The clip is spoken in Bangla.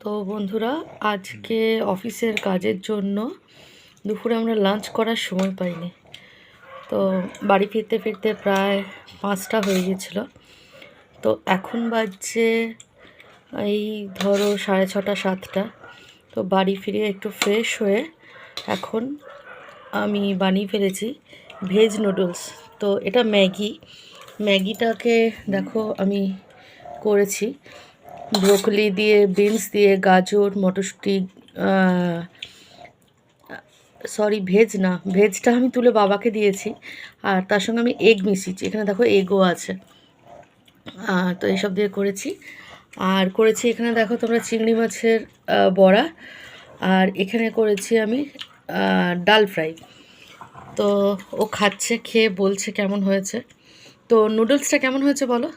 তো বন্ধুরা, আজকে অফিসের কাজের জন্য দুপুরে আমরা লাঞ্চ করার সময় পাইনি। তো বাড়ি ফিরতে ফিরতে প্রায় 5টা হয়ে গেছিল। তো এখন বাজছে এই ধরো 6:30 7টা। তো বাড়ি ফিরে একটু ফ্রেশ হয়ে এখন আমি বানিয়ে ফেলেছি ভেজ নুডলস। তো এটা ম্যাগিটাকে দেখো আমি করেছি ব্রোকলি দিয়ে, বিনস দিয়ে, গাজর, মটরশুঁটি, ভেজ না, ভেজটা আমি তুলে বাবাকে দিয়েছি। আর তার সঙ্গে আমি এগ মিশিয়েছি, এখানে দেখো এগও আছে। তো এইসব দিয়ে করেছি। আর করেছি এখানে দেখো তোমরা চিংড়ি মাছের বড়া। আর এখানে করেছি আমি ডাল ফ্রাই। তো ও খাচ্ছে, খেয়ে বলছে কেমন হয়েছে। তো নুডলসটা কেমন হয়েছে বলো।